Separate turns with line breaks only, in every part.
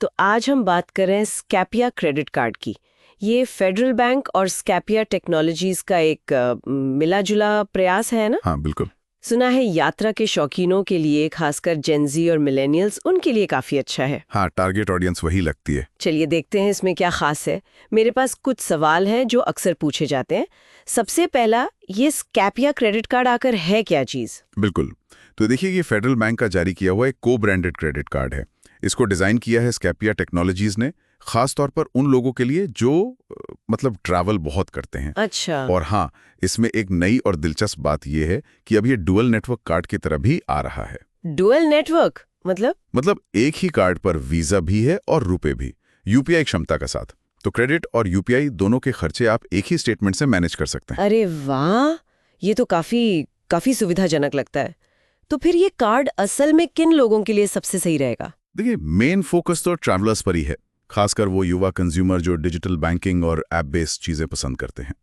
तो आज हम बात करें स्कैपिया क्रेडिट कार्ड की। ये फेडरल बैंक और स्कैपिया टेक्नोलॉजीज का एक मिला-जुला प्रयास है ना?
हाँ बिल्कुल।
सुना है यात्रा के शौकीनों के लिए, खासकर जेनजी और मिलेनियल्स, उनके लिए काफी अच्छा है।
हाँ, टारगेट ऑडियंस वही लगती है।
चलिए देखते हैं इसमें क्या खास है। मेरे पास कुछ सवाल हैं जो अक्सर पूछे जाते हैं। सबसे पहला, ये स्कैपिया क्रेडिट कार्ड आकर है क्या चीज?
बिल्कुल। तो देखिए, ये फेडरल बैंक का जारी किया हुआ एक को-ब्रांडेड क्रेडिट कार्ड है। इसको डिजाइन किया है स्कैपिया टेक्नोलॉजीज ने, खास तौर पर उन लोगों के लिए जो मतलब ट्रैवल बहुत करते हैं।
अच्छा।
और हाँ, इसमें एक नई और दिलचस्प बात यह है कि अब ये डुअल नेटवर्क कार्ड की तरह भी आ रहा है।
डुअल नेटवर्क मतलब
एक ही कार्ड पर वीजा भी है और रुपए भी, यूपीआई क्षमता के साथ। तो क्रेडिट और यूपीआई दोनों के खर्चे आप एक ही स्टेटमेंट से मैनेज कर सकते हैं।
अरे वाह, ये तो काफी सुविधाजनक लगता है। तो फिर ये कार्ड असल में किन लोगों के लिए सबसे सही रहेगा?
देखिए, मेन फोकस तो ट्रैवलर्स पर ही है, खासकर वो युवा कंज्यूमर जो डिजिटल बैंकिंग और ऐप बेस्ड चीजें पसंद करते हैं।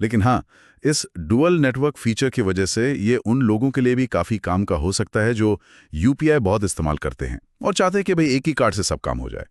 लेकिन हाँ, इस डुअल नेटवर्क फीचर की वजह से ये उन लोगों के लिए भी काफी काम का हो सकता है जो यूपीआई बहुत इस्तेमाल करते हैं और चाहते हैं कि भाई एक ही कार्ड से सब काम हो जाए।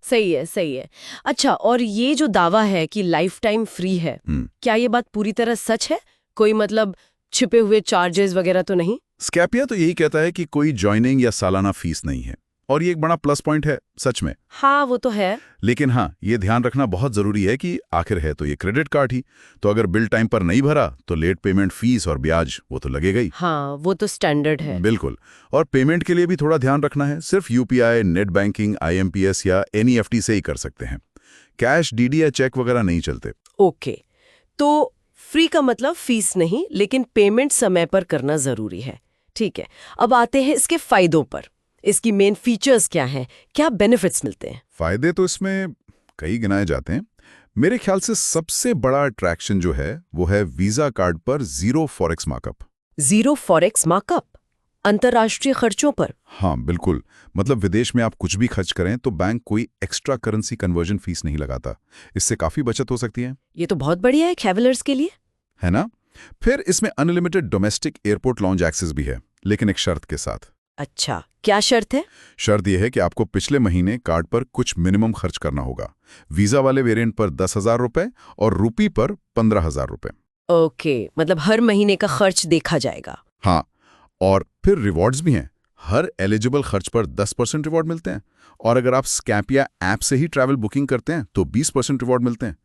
सही है। अच्छा, और ये जो दावा है कि लाइफ टाइम फ्री है, क्या ये बात पूरी तरह सच है? कोई मतलब छिपे हुए चार्जेस वगैरह तो नहीं?
स्कैपिया तो यही कहता है कि कोई ज्वाइनिंग या सालाना फीस नहीं है, और ये एक बड़ा प्लस पॉइंट है सच में।
हाँ, वो तो है।
लेकिन हाँ, ये ध्यान रखना बहुत जरूरी है कि आखिर है तो ये क्रेडिट कार्ड ही, तो अगर बिल टाइम पर नहीं भरा तो लेट पेमेंट फीस और ब्याज वो तो लगेगा ही।
हाँ, वो तो स्टैंडर्ड है।
बिल्कुल। और पेमेंट के लिए भी थोड़ा ध्यान रखना है, सिर्फ यूपीआई, नेट बैंकिंग, आईएमपीएस या एनईएफटी से ही कर सकते हैं। कैश, डीडी या चेक वगैरह नहीं चलते।
ओके, तो फ्री का मतलब फीस नहीं, लेकिन पेमेंट समय पर करना जरूरी है। ठीक है, अब आते हैं इसके फायदों पर। इसकी मेन फीचर्स क्या हैं? क्या बेनिफिट्स मिलते हैं?
फायदे तो इसमें कई गिनाए जाते हैं। मेरे ख्याल से सबसे बड़ा अट्रैक्शन जो है वो है वीजा कार्ड पर zero forex markup.
Zero forex markup अंतर्राष्ट्रीय खर्चों पर?
हाँ बिल्कुल। मतलब विदेश में आप कुछ भी खर्च करें तो बैंक कोई एक्स्ट्रा करेंसी कन्वर्जन फीस नहीं लगाता। इससे काफी बचत हो सकती है।
ये तो बहुत बढ़िया है ट्रैवलर्स के लिए,
है ना? फिर इसमें unlimited domestic airport lounge access भी है, लेकिन एक शर्त के साथ।
अच्छा, क्या शर्त है?
शर्त यह है कि आपको पिछले महीने कार्ड पर कुछ मिनिमम खर्च करना होगा। वीजा वाले वेरिएंट पर 10,000 रुपए और रूपी पर 15,000 रुपए।
ओके, मतलब हर महीने का खर्च देखा जाएगा।
हाँ, और फिर रिवॉर्ड्स भी हैं। हर एलिजिबल खर्च पर 10% रिवॉर्ड मिलते हैं, और अगर आप स्कैपिया ऐप से ही ट्रैवल बुकिंग करते हैं तो 20% रिवॉर्ड मिलते हैं।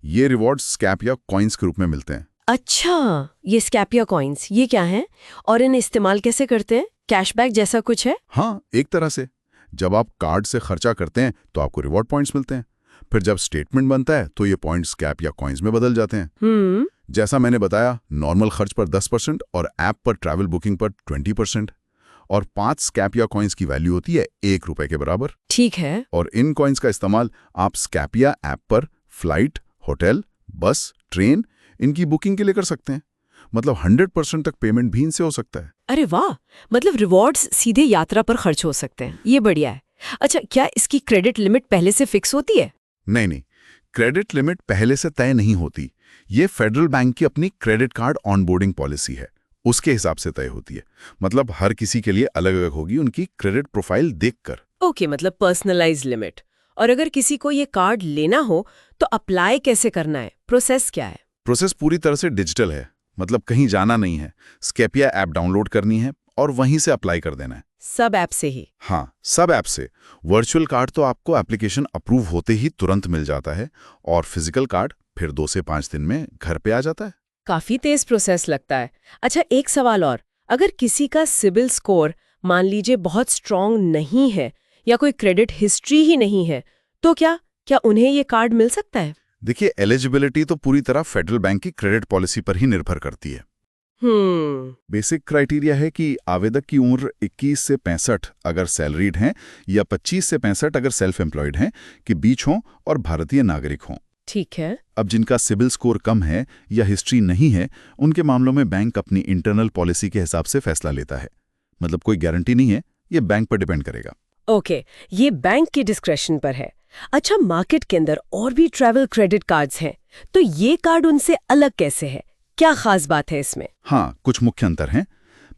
ये रिवॉर्ड स्कैपिया कॉइन्स के रूप में मिलते हैं।
अच्छा, ये स्कैपिया कॉइन्स, ये क्या हैं और इन्हें इस्तेमाल कैसे करते हैं? कैशबैक जैसा कुछ है?
हाँ, एक तरह से। जब आप कार्ड से खर्चा करते हैं तो आपको रिवॉर्ड पॉइंट्स मिलते हैं। फिर जब स्टेटमेंट बनता है तो ये पॉइंट्स स्कैपिया कॉइन्स में बदल जाते हैं। जैसा मैंने बताया, नॉर्मल खर्च पर 10% और ऐप पर ट्रैवल बुकिंग पर 20%। और 5 स्कैपिया कॉइन्स की वैल्यू होती है ₹1 के बराबर।
ठीक है।
और इन कॉइन्स का इस्तेमाल आप स्कैपिया ऐप पर फ्लाइट, होटल, बस, ट्रेन इनकी बुकिंग के लिए कर सकते हैं। मतलब 100% तक पेमेंट भी इनसे हो सकता है।
अरे वाह, मतलब रिवॉर्ड्स सीधे यात्रा पर खर्च हो सकते हैं, ये बढ़िया है। अच्छा, क्या इसकी क्रेडिट लिमिट पहले से फिक्स होती है?
नहीं, क्रेडिट लिमिट पहले से तय नहीं होती। ये फेडरल बैंक की अपनी क्रेडिट कार्ड ऑनबोर्डिंग पॉलिसी है, उसके हिसाब से तय होती है। मतलब हर किसी के लिए अलग अलग होगी उनकी क्रेडिट प्रोफाइल देखकर।
ओके, मतलब पर्सनलाइज्ड लिमिट। और अगर किसी को ये कार्ड लेना हो तो अप्लाई कैसे करना है? प्रोसेस क्या है?
प्रोसेस पूरी तरह से डिजिटल है, मतलब कहीं जाना नहीं है। स्कैपिया ऐप डाउनलोड करनी है और वहीं से अप्लाई कर देना है।
सब ऐप से ही?
हाँ, सब ऐप से। वर्चुअल कार्ड तो आपको एप्लीकेशन अप्रूव होते ही तुरंत मिल जाता है, और फिजिकल कार्ड फिर 2 से 5 दिन में घर पे आ जाता है।
काफी तेज प्रोसेस लगता है। अच्छा, एक सवाल और, अगर किसी का सिबिल स्कोर मान लीजिए बहुत स्ट्रांग नहीं है या कोई क्रेडिट हिस्ट्री ही नहीं है, तो क्या उन्हें ये कार्ड मिल सकता है?
देखिए, एलिजिबिलिटी तो पूरी तरह फेडरल बैंक की क्रेडिट पॉलिसी पर ही निर्भर करती है। बेसिक क्राइटेरिया है कि आवेदक की उम्र 21 से 65 अगर सैलरीड हैं, या 25 से 65 अगर सेल्फ एम्प्लॉयड हैं, के बीच हों और भारतीय नागरिक हों।
ठीक है।
अब जिनका सिबिल स्कोर कम है या हिस्ट्री नहीं है, उनके मामलों में बैंक अपनी इंटरनल पॉलिसी के हिसाब से फैसला लेता है। मतलब कोई गारंटी नहीं है, ये बैंक पर डिपेंड करेगा।
ओके, ये बैंक के डिस्क्रेशन पर है। अच्छा, मार्केट के अंदर और भी ट्रैवल क्रेडिट कार्ड्स हैं, तो ये कार्ड उनसे अलग कैसे है? क्या खास बात है इसमें?
हाँ, कुछ मुख्य अंतर हैं।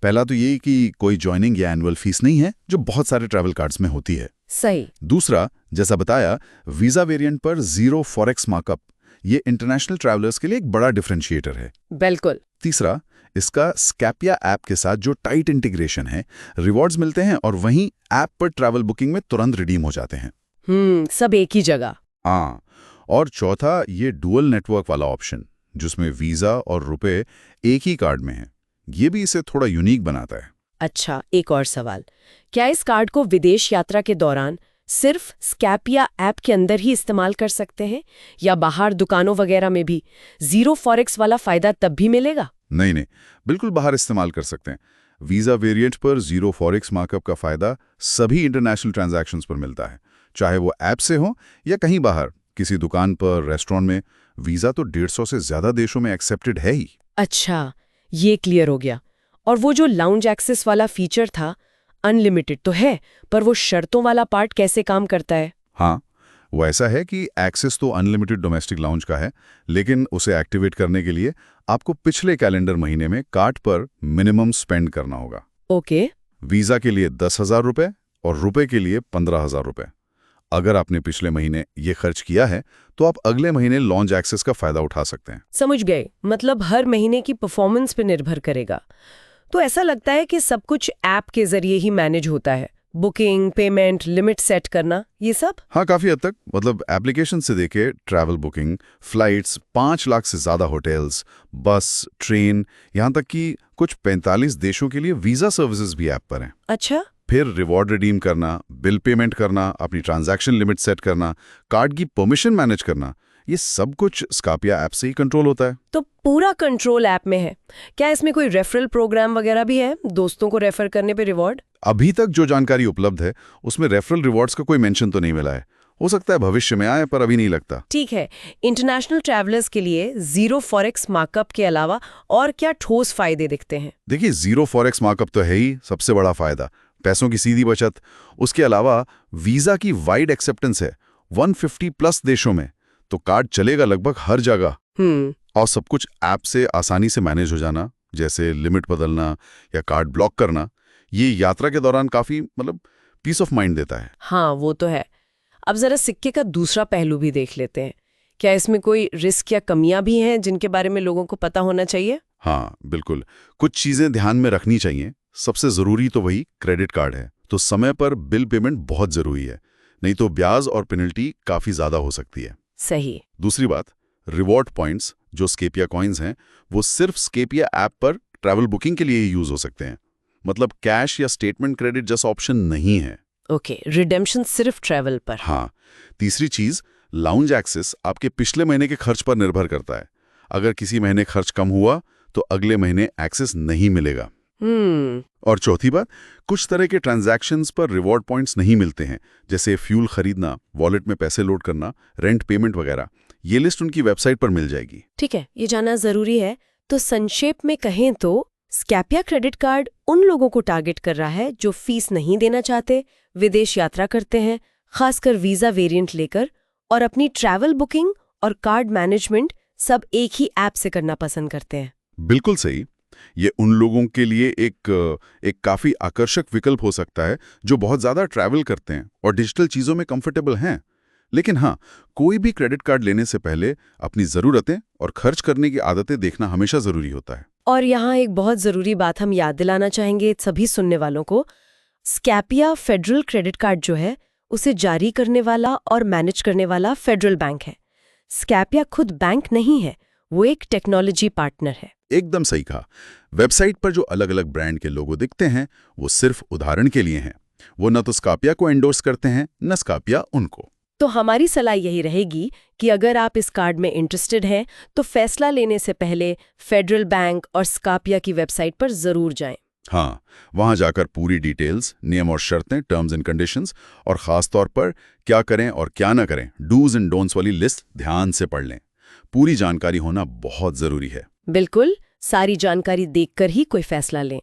पहला तो ये कि कोई ज्वाइनिंग या एनुअल फीस नहीं है, जो बहुत सारे ट्रैवल कार्ड्स में होती है।
सही।
दूसरा, जैसा बताया, वीजा वेरिएंट पर जीरो फॉरेक्स मार्कअप, ये इंटरनेशनल ट्रैवलर्स के लिए एक बड़ा डिफरेंशिएटर है।
बिल्कुल।
तीसरा, इसका स्कैपिया ऐप के साथ जो टाइट इंटीग्रेशन है, रिवॉर्ड्स मिलते हैं और वहीं ऐप पर ट्रैवल बुकिंग में तुरंत रिडीम हो जाते हैं।
सब एक ही जगह।
हाँ। और चौथा, ये डुअल नेटवर्क वाला ऑप्शन, जिसमें वीजा और रुपए एक ही कार्ड में है, ये भी इसे थोड़ा यूनिक बनाता है।
अच्छा, एक और सवाल, क्या इस कार्ड को विदेश यात्रा के दौरान सिर्फ स्कैपिया ऐप के अंदर ही इस्तेमाल कर सकते हैं, या बाहर दुकानों वगैरह में भी जीरो फॉरेक्स वाला फायदा तब भी मिलेगा?
नहीं, बिल्कुल बाहर इस्तेमाल कर सकते हैं। वीजा वेरिएंट पर जीरो फॉरेक्स मार्कअप का फायदा सभी इंटरनेशनल ट्रांजैक्शंस पर मिलता है, चाहे वो ऐप से हो या कहीं बाहर, किसी दुकान पर, रेस्टोरेंट में। वीजा तो 150 से ज्यादा देशों में एक्सेप्टेड है ही।
अच्छा, ये क्लियर हो गया। और वो जो लाउंज एक्सेस वाला फीचर था, अनलिमिटेड तो है, पर वो शर्तों वाला पार्ट कैसे काम करता है?
हाँ, वो ऐसा है कि एक्सेस तो अनलिमिटेड डोमेस्टिक लाउंज का है, लेकिन उसे एक्टिवेट करने के लिए आपको पिछले कैलेंडर महीने में कार्ड पर मिनिमम स्पेंड करना होगा।
ओके।
वीजा के लिए 10,000 रुपए और रुपए के लिए 15,000 रुपए। अगर आपने पिछले महीने ये खर्च किया है, तो आप अगले महीने लॉन्च एक्सेस का फायदा उठा सकते हैं।
समझ गए, मतलब हर महीने की परफॉर्मेंस पे निर्भर करेगा। तो ऐसा लगता है कि सब कुछ ऐप के जरिए ही मैनेज होता है, बुकिंग, पेमेंट, लिमिट सेट करना, ये सब?
हाँ, काफी हद तक। मतलब एप्लीकेशन से देके ट्रैवल बुकिंग, फ्लाइट्स, 5 लाख से ज्यादा होटल्स, बस, ट्रेन, यहाँ तक कि कुछ 45 देशों के लिए वीजा सर्विसेज भी ऐप पर हैं।
अच्छा।
फिर रिवॉर्ड रिडीम करना, बिल पेमेंट करना, अपनी ट्रांजैक्शन लिमिट सेट करना, कार्ड की परमिशन मैनेज करना, ये सब कुछ स्कैपिया ऐप से ही कंट्रोल होता है।
तो पूरा कंट्रोल ऐप में है। क्या इसमें कोई रेफरल प्रोग्राम वगैरह भी है, दोस्तों को रेफर करने पे रिवॉर्ड?
अभी तक जो जानकारी उपलब्ध है, उसमें रेफरल रिवॉर्ड्स का कोई मेंशन तो नहीं मिला है। हो सकता है भविष्य में आए, पर अभी नहीं लगता।
ठीक है। इंटरनेशनल ट्रैवलर्स के लिए जीरो फॉरेक्स मार्कअप के अलावा और क्या ठोस फायदे दिखते हैं?
देखिए, जीरो फॉरेक्स मार्कअप तो है ही सबसे बड़ा फायदा, पैसों की सीधी बचत। उसके अलावा वीजा की वाइड एक्सेप्टेंस है 150+ देशों में, तो कार्ड चलेगा लगभग हर जगह। और सब कुछ ऐप से आसानी से मैनेज हो जाना, जैसे लिमिट बदलना या कार्ड ब्लॉक करना, ये यात्रा के दौरान काफी पीस ऑफ माइंड देता है।
हाँ, वो तो है। अब जरा सिक्के का दूसरा पहलू भी देख लेते हैं। क्या इसमें कोई रिस्क या कमियां भी हैं जिनके बारे में लोगों को पता होना चाहिए?
हाँ, बिल्कुल। कुछ चीजें ध्यान में रखनी चाहिए। सबसे जरूरी तो वही क्रेडिट कार्ड है, तो समय पर बिल पेमेंट बहुत जरूरी है, नहीं तो ब्याज और पेनल्टी काफी ज्यादा हो सकती है।
सही।
दूसरी बात, रिवॉर्ड पॉइंट्स जो स्केपिया कॉइन्स हैं, वो सिर्फ स्केपिया ऐप पर ट्रैवल बुकिंग के लिए ही यूज हो सकते हैं। मतलब कैश या स्टेटमेंट क्रेडिट जैसा ऑप्शन नहीं है।
ओके, रिडेम्पशन सिर्फ ट्रैवल पर।
हाँ। तीसरी चीज, लाउंज एक्सेस आपके पिछले महीने के खर्च पर निर्भर करता है। अगर किसी महीने खर्च कम हुआ, तो अगले महीने एक्सेस नहीं मिलेगा। और चौथी बात, कुछ तरह के ट्रांजैक्शंस पर रिवॉर्ड पॉइंट्स नहीं मिलते हैं, जैसे फ्यूल खरीदना, वॉलेट में पैसे लोड करना, रेंट पेमेंट वगैरह। ये लिस्ट उनकी वेबसाइट पर मिल जाएगी।
ठीक है, ये जानना जरूरी है। तो संक्षेप में कहें तो स्कैपिया क्रेडिट कार्ड उन लोगों को टारगेट कर रहा है जो फीस नहीं देना चाहते, विदेश यात्रा करते हैं, खासकर वीजा वेरिएंट लेकर, और अपनी ट्रैवल बुकिंग और कार्ड मैनेजमेंट सब एक ही ऐप से करना पसंद करते हैं।
बिल्कुल सही। ये उन लोगों के लिए एक काफी आकर्षक विकल्प हो सकता है जो बहुत ज्यादा ट्रैवल करते हैं और डिजिटल चीजों में कंफर्टेबल हैं। लेकिन हाँ, कोई भी क्रेडिट कार्ड लेने से पहले अपनी जरूरतें और खर्च करने की आदतें देखना हमेशा जरूरी होता है।
और यहाँ एक बहुत जरूरी बात हम याद दिलाना चाहेंगे सभी सुनने वालों को। स्कैपिया फेडरल क्रेडिट कार्ड जो है, उसे जारी करने वाला और मैनेज करने वाला फेडरल बैंक है। स्कैपिया खुद बैंक नहीं है, वो एक टेक्नोलॉजी पार्टनर है।
एकदम सही कहा। वेबसाइट पर जो अलग अलग ब्रांड के लोगो दिखते हैं, वो सिर्फ उदाहरण के लिए हैं। वो न तो स्कैपिया को एंडोर्स करते हैं, न स्कैपिया उनको।
तो हमारी सलाह यही रहेगी कि अगर आप इस कार्ड में इंटरेस्टेड हैं, तो फैसला लेने से पहले फेडरल बैंक और स्कैपिया की वेबसाइट पर जरूर जाएं।
हाँ, वहां जाकर पूरी डिटेल्स, नियम और शर्तें, टर्म्स एंड कंडीशंस, और खास तौर पर क्या करें और क्या ना करें, डूज एंड डोंट्स वाली लिस्ट ध्यान से पढ़ लें। पूरी जानकारी होना बहुत जरूरी है।
बिल्कुल, सारी जानकारी देखकर ही कोई फैसला लें।